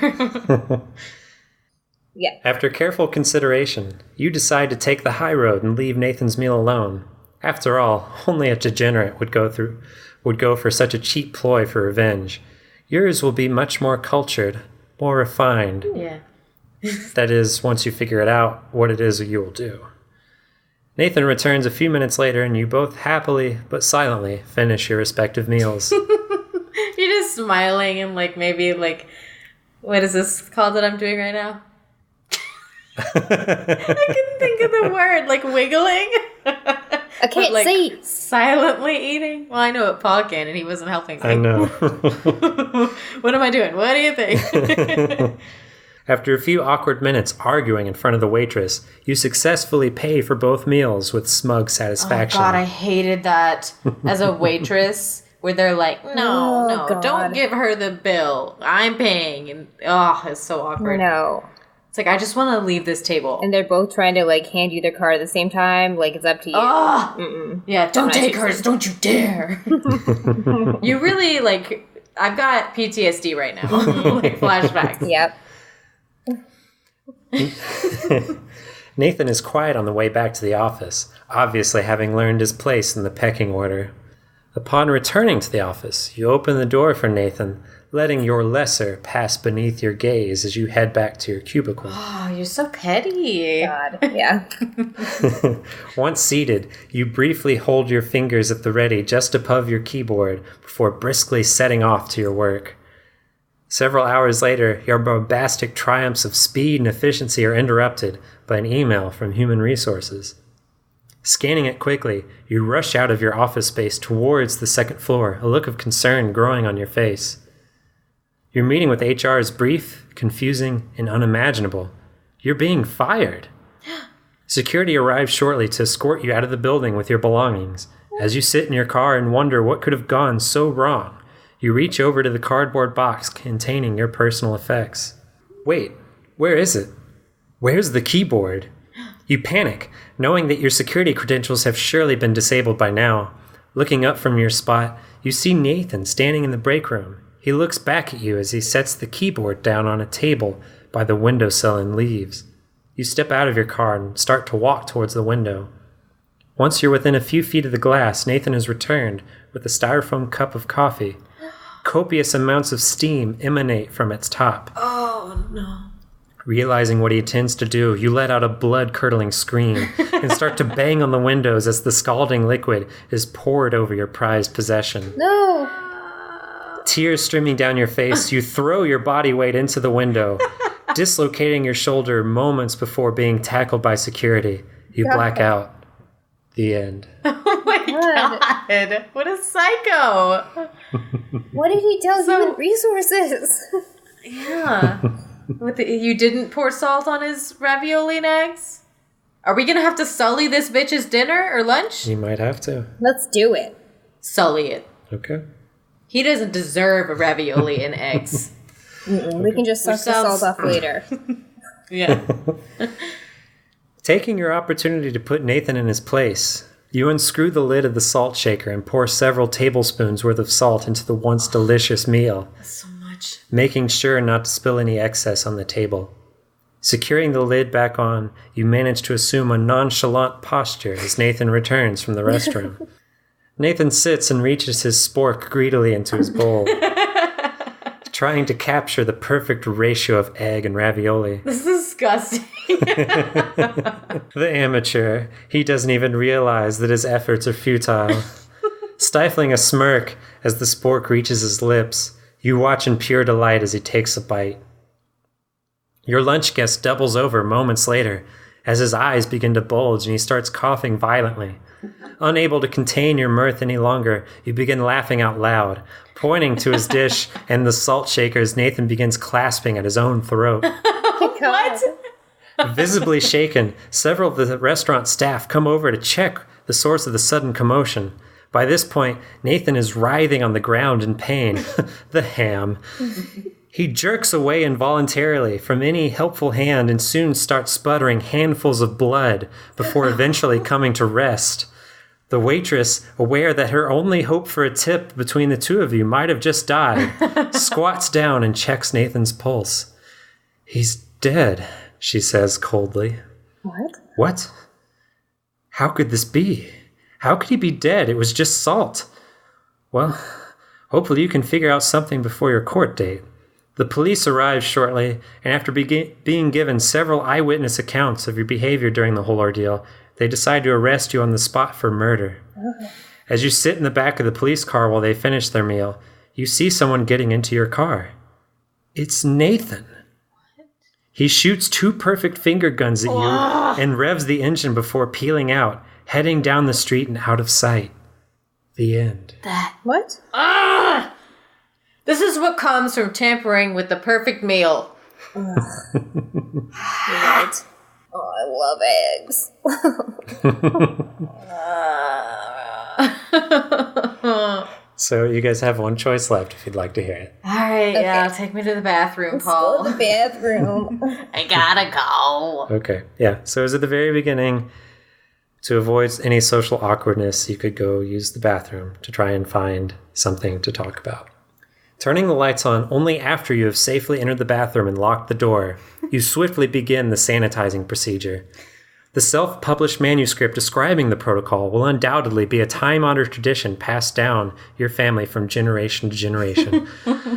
Yeah. After careful consideration, you decide to take the high road and leave Nathan's meal alone. After all, only a degenerate would go for such a cheap ploy for revenge. Yours will be much more cultured, more refined. Yeah. That is, once you figure it out, what it is you will do. Nathan returns a few minutes later, and you both happily but silently finish your respective meals. You're just smiling and maybe what is this called that I'm doing right now? I couldn't think of the word, wiggling. I can't see. Silently eating. Well, I know what Paul can, and he wasn't helping me. I know. What am I doing? What do you think? After a few awkward minutes arguing in front of the waitress, you successfully pay for both meals with smug satisfaction. Oh, God, I hated that as a waitress, where they're like, no, don't give her the bill. I'm paying. And, it's so awkward. No. It's I just want to leave this table. And they're both trying to, hand you their card at the same time. It's up to you. Oh! Yeah, don't take hers. Don't you dare. You really, I've got PTSD right now. Flashbacks. Yep. Nathan is quiet on the way back to the office, obviously having learned his place in the pecking order. Upon returning to the office, you open the door for Nathan, letting your lesser pass beneath your gaze as you head back to your cubicle. Oh, you're so petty. God, yeah. Once seated, you briefly hold your fingers at the ready just above your keyboard before briskly setting off to your work. Several hours later, your bombastic triumphs of speed and efficiency are interrupted by an email from Human Resources. Scanning it quickly, you rush out of your office space towards the second floor, a look of concern growing on your face. Your meeting with HR is brief, confusing, and unimaginable. You're being fired. Security arrives shortly to escort you out of the building with your belongings. As you sit in your car and wonder what could have gone so wrong, you reach over to the cardboard box containing your personal effects. Wait, where is it? Where's the keyboard? You panic, knowing that your security credentials have surely been disabled by now. Looking up from your spot, you see Nathan standing in the break room. He looks back at you as he sets the keyboard down on a table by the windowsill and leaves. You step out of your car and start to walk towards the window. Once you're within a few feet of the glass, Nathan has returned with a styrofoam cup of coffee. Copious amounts of steam emanate from its top. Oh, no. Realizing what he intends to do, you let out a blood-curdling scream and start to bang on the windows as the scalding liquid is poured over your prized possession. No! Tears streaming down your face, you throw your body weight into the window, dislocating your shoulder moments before being tackled by security. You black out. The end. Oh my God. What a psycho. What did he tell Human Resources? Yeah. You didn't pour salt on his ravioli and eggs? Are we going to have to sully this bitch's dinner or lunch? You might have to. Let's do it. Sully it. Okay. He doesn't deserve a ravioli and eggs. We can just suck the salt off later. Yeah. Taking your opportunity to put Nathan in his place, you unscrew the lid of the salt shaker and pour several tablespoons worth of salt into the once delicious meal, So much. making sure not to spill any excess on the table. Securing the lid back on, you manage to assume a nonchalant posture as Nathan returns from the restroom. Nathan sits and reaches his spork greedily into his bowl, trying to capture the perfect ratio of egg and ravioli. This is disgusting. The amateur, he doesn't even realize that his efforts are futile. Stifling a smirk as the spork reaches his lips, you watch in pure delight as he takes a bite. Your lunch guest doubles over moments later as his eyes begin to bulge and he starts coughing violently. Unable to contain your mirth any longer, you begin laughing out loud. Pointing to his dish and the salt shakers, Nathan begins clasping at his own throat. What? Visibly shaken, several of the restaurant staff come over to check the source of the sudden commotion. By this point, Nathan is writhing on the ground in pain. The ham. He jerks away involuntarily from any helpful hand and soon starts sputtering handfuls of blood before eventually coming to rest. The waitress, aware that her only hope for a tip between the two of you might have just died, squats down and checks Nathan's pulse. "He's dead," she says coldly. What? "What? How could this be? How could he be dead? It was just salt." "Well, hopefully you can figure out something before your court date." The police arrive shortly, and after being given several eyewitness accounts of your behavior during the whole ordeal, they decide to arrest you on the spot for murder. Okay. As you sit in the back of the police car while they finish their meal, you see someone getting into your car. It's Nathan. He shoots 2 perfect finger guns at you and revs the engine before peeling out, heading down the street and out of sight. The end. What? This is what comes from tampering with the perfect meal. Right. Oh, I love eggs. So you guys have one choice left if you'd like to hear it. All right, Okay. yeah, take me to the bathroom, Let's Paul. go to the bathroom. I gotta go. Okay, yeah. So as at the very beginning, to avoid any social awkwardness, you could go use the bathroom to try and find something to talk about. Turning the lights on only after you have safely entered the bathroom and locked the door, you swiftly begin the sanitizing procedure. The self-published manuscript describing the protocol will undoubtedly be a time-honored tradition passed down your family from generation to generation.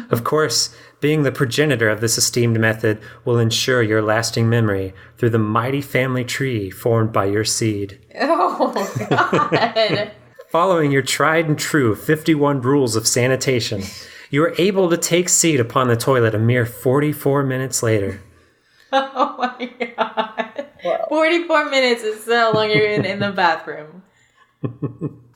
Of course, being the progenitor of this esteemed method will ensure your lasting memory through the mighty family tree formed by your seed. Oh, God. Following your tried and true 51 rules of sanitation, you are able to take seat upon the toilet a mere 44 minutes later. Oh, my God. 44 minutes is how long you're in the bathroom.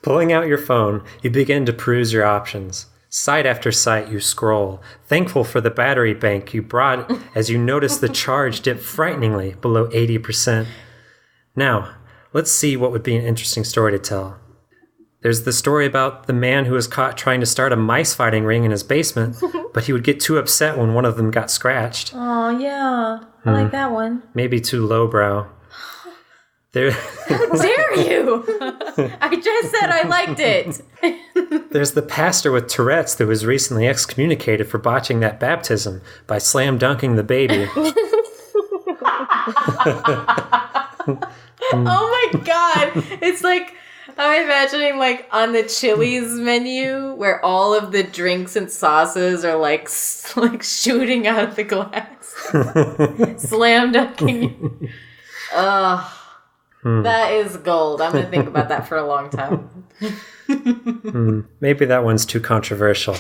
Pulling out your phone, you begin to peruse your options. Site after site, you scroll, thankful for the battery bank you brought as you notice the charge dip frighteningly below 80%. Now, let's see what would be an interesting story to tell. There's the story about the man who was caught trying to start a mice fighting ring in his basement, but he would get too upset when one of them got scratched. Oh, yeah. I like that one. Maybe too lowbrow. There, How dare you? I just said I liked it. There's the pastor with Tourette's that was recently excommunicated for botching that baptism by slam dunking the baby. Oh my God. It's like, I'm imagining like on the Chili's menu where all of the drinks and sauces are like shooting out of the glass. Slam dunking you. Ugh. That is gold. I'm going to think about that for a long time. Maybe that one's too controversial.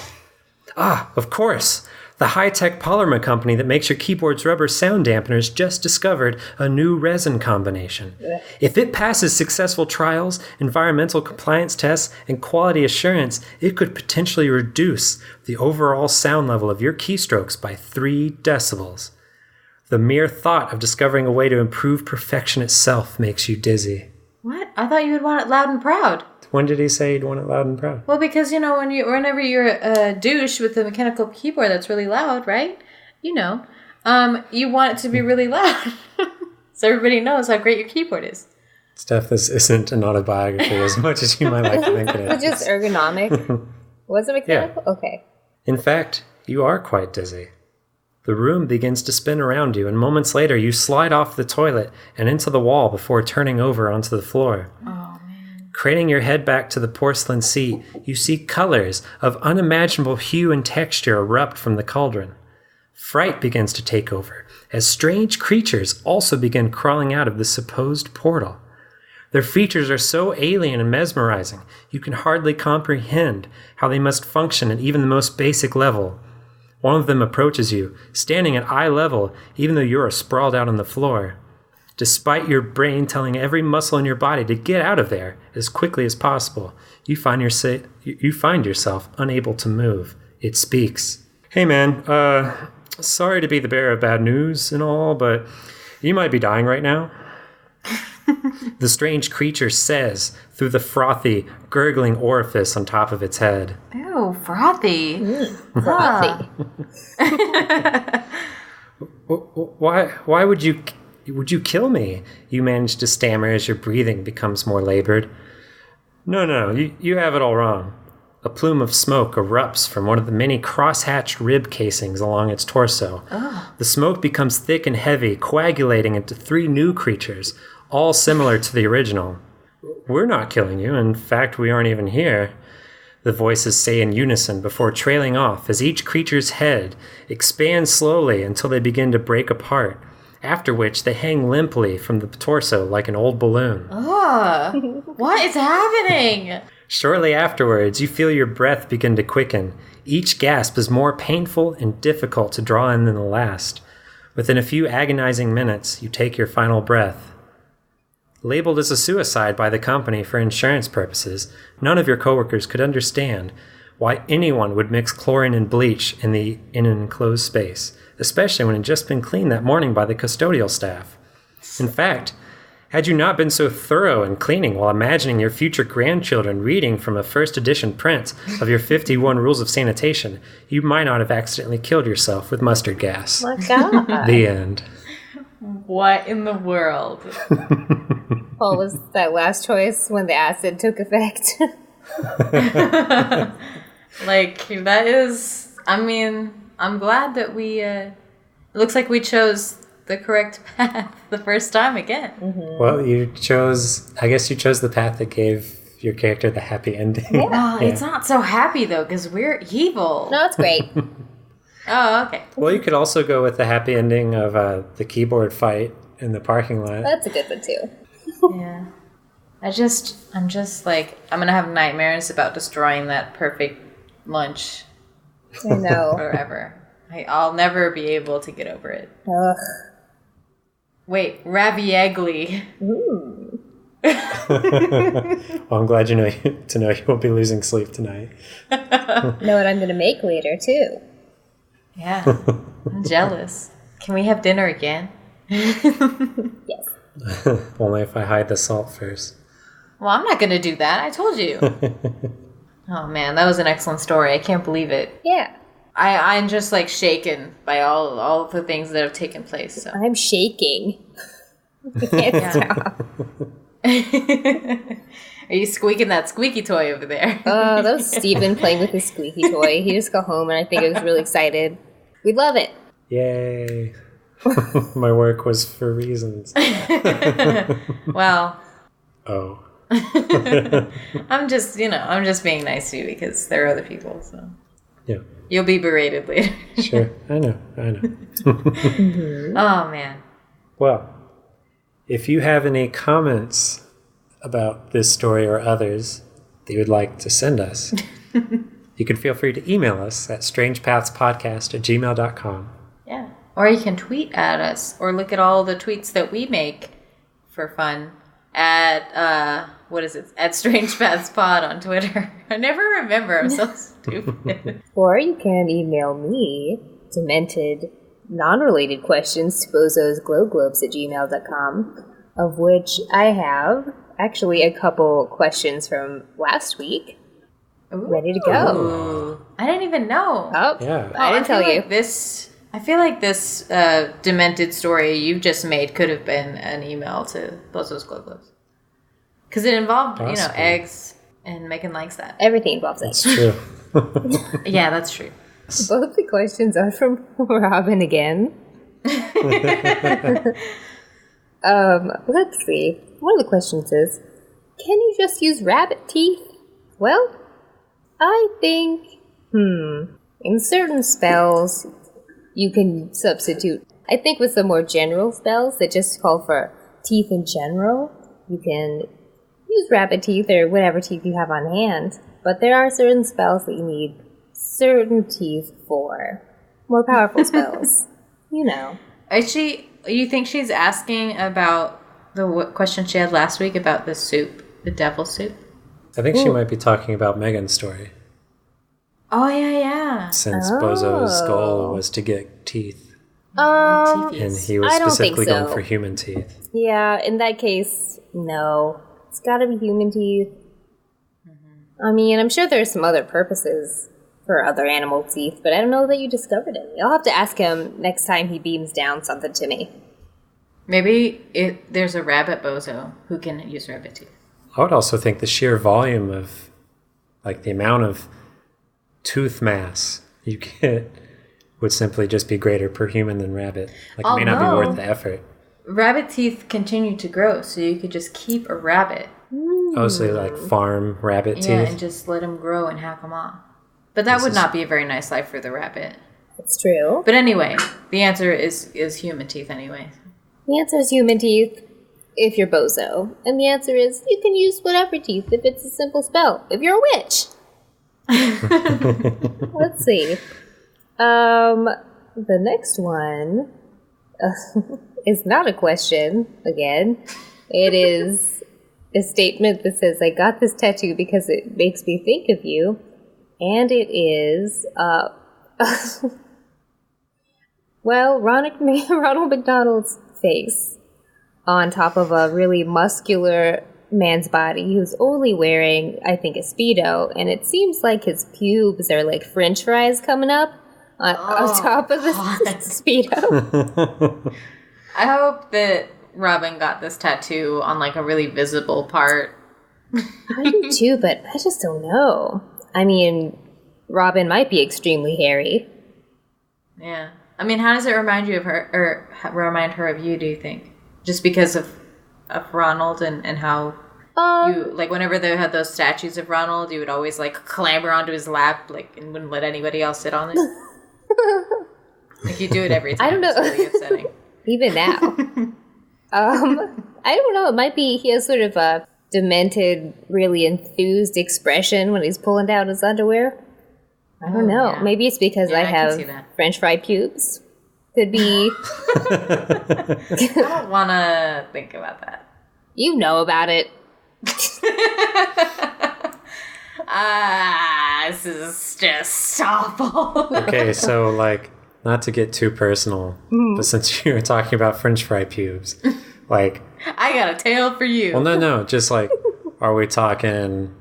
Ah, of course! The high-tech polymer company that makes your keyboard's rubber sound dampeners just discovered a new resin combination. If it passes successful trials, environmental compliance tests, and quality assurance, it could potentially reduce the overall sound level of your keystrokes by 3 decibels. The mere thought of discovering a way to improve perfection itself makes you dizzy. What? I thought you would want it loud and proud. When did he say he'd want it loud and proud? Well, because, you know, whenever you're a douche with a mechanical keyboard that's really loud, right? You know, you want it to be really loud. So everybody knows how great your keyboard is. Steph, this isn't an autobiography as much as you might like to think it It's is. just ergonomic. Was it mechanical? Yeah. Okay. In fact, you are quite dizzy. The room begins to spin around you, and moments later you slide off the toilet and into the wall before turning over onto the floor. Oh, man. Craning your head back to the porcelain seat, you see colors of unimaginable hue and texture erupt from the cauldron. Fright begins to take over, as strange creatures also begin crawling out of the supposed portal. Their features are so alien and mesmerizing, you can hardly comprehend how they must function at even the most basic level. One of them approaches you, standing at eye level, even though you are sprawled out on the floor. Despite your brain telling every muscle in your body to get out of there as quickly as possible, you find yourself unable to move. It speaks. Hey man, sorry to be the bearer of bad news and all, but you might be dying right now. The strange creature says through the frothy, gurgling orifice on top of its head. Ew, frothy. Frothy. Why would you kill me? You manage to stammer as your breathing becomes more labored. No, you have it all wrong. A plume of smoke erupts from one of the many cross-hatched rib casings along its torso. Oh. The smoke becomes thick and heavy, coagulating into 3 new creatures, all similar to the original. We're not killing you. In fact, we aren't even here. The voices say in unison before trailing off as each creature's head expands slowly until they begin to break apart, after which they hang limply from the torso like an old balloon. Ugh. What is happening? Shortly afterwards, you feel your breath begin to quicken. Each gasp is more painful and difficult to draw in than the last. Within a few agonizing minutes, you take your final breath. Labeled as a suicide by the company for insurance purposes, none of your coworkers could understand why anyone would mix chlorine and bleach in an enclosed space, especially when it had just been cleaned that morning by the custodial staff. In fact, had you not been so thorough in cleaning while imagining your future grandchildren reading from a first edition print of your 51 rules of sanitation, you might not have accidentally killed yourself with mustard gas. Oh my God. The end. What in the world? What was that last choice when the acid took effect? Like, that is... I mean, I'm glad that we... it looks like we chose the correct path the first time again. Mm-hmm. Well, I guess you chose the path that gave your character the happy ending. Yeah. Well, it's not so happy, though, because we're evil. No, it's great. Oh, okay. Well, you could also go with the happy ending of the keyboard fight in the parking lot. That's a good one, too. Yeah. I'm just like, I'm going to have nightmares about destroying that perfect lunch I know. forever. I'll never be able to get over it. Ugh. Wait, raviegli. Ooh. Well, I'm glad to know you won't be losing sleep tonight. Know what I'm going to make later, too. Yeah, I'm jealous. Can we have dinner again? Yes. Only if I hide the salt first. Well, I'm not going to do that. I told you. Oh, man, that was an excellent story. I can't believe it. Yeah. I'm just, like, shaken by all the things that have taken place. So. I'm shaking. I can't stop. Are you squeaking that squeaky toy over there? Oh, that was Steven playing with his squeaky toy. He just got home and I think he was really excited. We love it. Yay. My work was for reasons. Well. Oh. I'm just being nice to you because there are other people, so. Yeah. You'll be berated later. Sure. I know. Mm-hmm. Oh, man. Well, if you have any comments about this story or others that you would like to send us, you can feel free to email us at strangepathspodcast@gmail.com. Yeah. Or you can tweet at us or look at all the tweets that we make for fun at, what is it? At Strange Paths Pod on Twitter. I never remember. I'm so stupid. Or you can email me demented, non-related questions to bozosglowglobes@gmail.com, of which I have actually a couple questions from last week. Ooh. Ready to go. Ooh. I didn't even know. Oh, Yeah. I didn't tell you. I feel like this demented story you just made could have been an email to Bozos Glow Globes. Because it involved, Possibly. eggs, and Megan likes that. Everything involves That's eggs. true. Yeah, that's true. Both the questions are from Robin again. Let's see. One of the questions is, can you just use rabbit teeth? Well, I think, in certain spells, you can substitute. I think with the more general spells that just call for teeth in general, you can use rabbit teeth or whatever teeth you have on hand. But there are certain spells that you need certain teeth for. more powerful spells. You know. You think she's asking about the question she had last week about the soup, the devil soup? I think she might be talking about Megan's story. Oh, yeah. Since Bozo's goal was to get teeth. Um, And he was I don't specifically think so. going for human teeth. Yeah, in that case, no. It's gotta be human teeth. I mean, I'm sure there's some other purposes for other animal teeth, but I don't know that you discovered it. I'll have to ask him next time he beams down something to me. Maybe there's a rabbit bozo who can use rabbit teeth. I would also think the sheer volume of, like, the amount of tooth mass you get would simply just be greater per human than rabbit. Like, it may not be worth the effort. Rabbit teeth continue to grow, so you could just keep a rabbit. Oh, so like farm rabbit teeth? Yeah, and just let them grow and hack them off. But that would not be a very nice life for the rabbit. It's true. But anyway, the answer is human teeth anyway. The answer is human teeth if you're Bozo. And the answer is you can use whatever teeth if it's a simple spell. If you're a witch. Let's see. The next one is not a question, again. It is a statement that says, I got this tattoo because it makes me think of you. And it is, well, Ronald McDonald's face on top of a really muscular man's body who's only wearing, I think, a Speedo. And it seems like his pubes are like French fries coming up on top of the Speedo. I hope that Robin got this tattoo on like a really visible part. I do too, but I just don't know. I mean, Robin might be extremely hairy. Yeah. I mean, how does it remind you of her, or remind her of you, do you think? Just because of Ronald and how you, like, whenever they had those statues of Ronald, you would always, like, clamber onto his lap, like, and wouldn't let anybody else sit on it? Like, you do it every time. I don't know. It's really upsetting. Even now. I don't know. It might be he has sort of a demented, really enthused expression when he's pulling down his underwear. I don't know. Yeah. Maybe it's because I can see have that. French fry pubes. Could be. I don't want to think about that. You know about it. This is just awful. Okay, so, like, not to get too personal, but since you were talking about French fry pubes, like... I got a tale for you. Well, no, just, like, are we talking,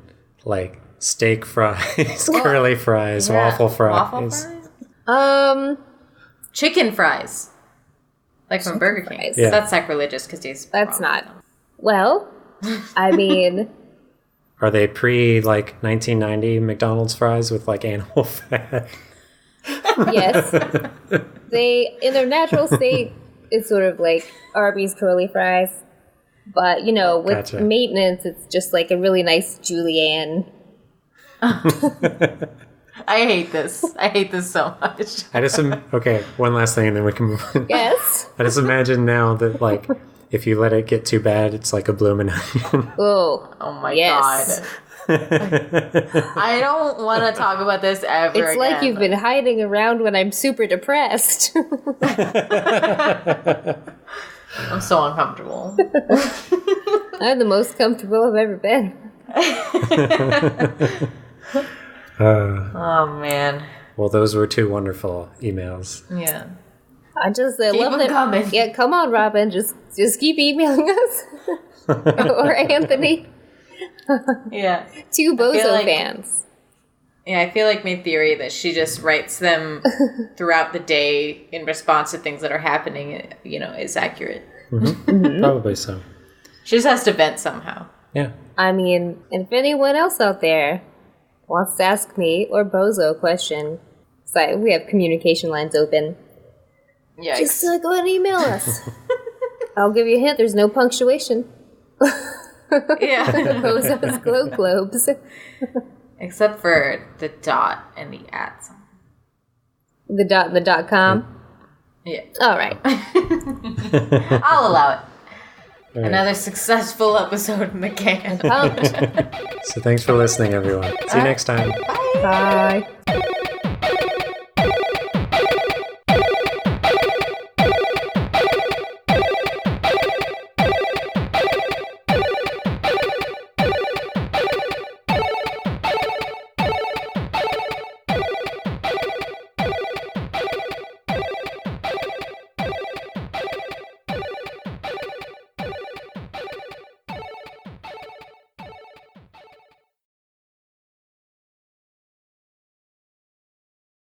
like, steak fries, curly fries, waffle fries? Waffle fries? Chicken fries. Like from Burger King. fries. Yeah. That's sacrilegious because he's... That's not. Well, I mean... Are they like, 1990 McDonald's fries with, like, animal fat? Yes. They, in their natural state, it's sort of like Arby's curly fries. But, you know, with Gotcha. maintenance, it's just like a really nice julienne. I hate this. I hate this so much. Okay, one last thing and then we can move on. Yes. I just imagine now that, like, if you let it get too bad, it's like a bloomin' onion. Oh. Oh my Yes. god. I don't want to talk about this ever It's again. like you've been hiding around when I'm super depressed. I'm so uncomfortable. I'm the most comfortable I've ever been. Oh man. Well, those were two wonderful emails. Yeah. I just Keep love them that. coming. Yeah, come on, Robin. Just keep emailing us. Or Anthony. Yeah. Two Bozo like- fans. Yeah, I feel like my theory that she just writes them throughout the day in response to things that are happening, you know, is accurate. Probably so. She just has to vent somehow. Yeah. I mean, if anyone else out there wants to ask me or Bozo a question, so we have communication lines open, Yeah. just go ahead and email us. I'll give you a hint. There's no punctuation. Yeah. Bozo's glow globes. Except for the dot and the at sign. The dot and the .com. Yeah. All right. I'll allow it. All right. Another successful episode of McCann. Pumped. So thanks for listening, everyone. See you next time. Bye.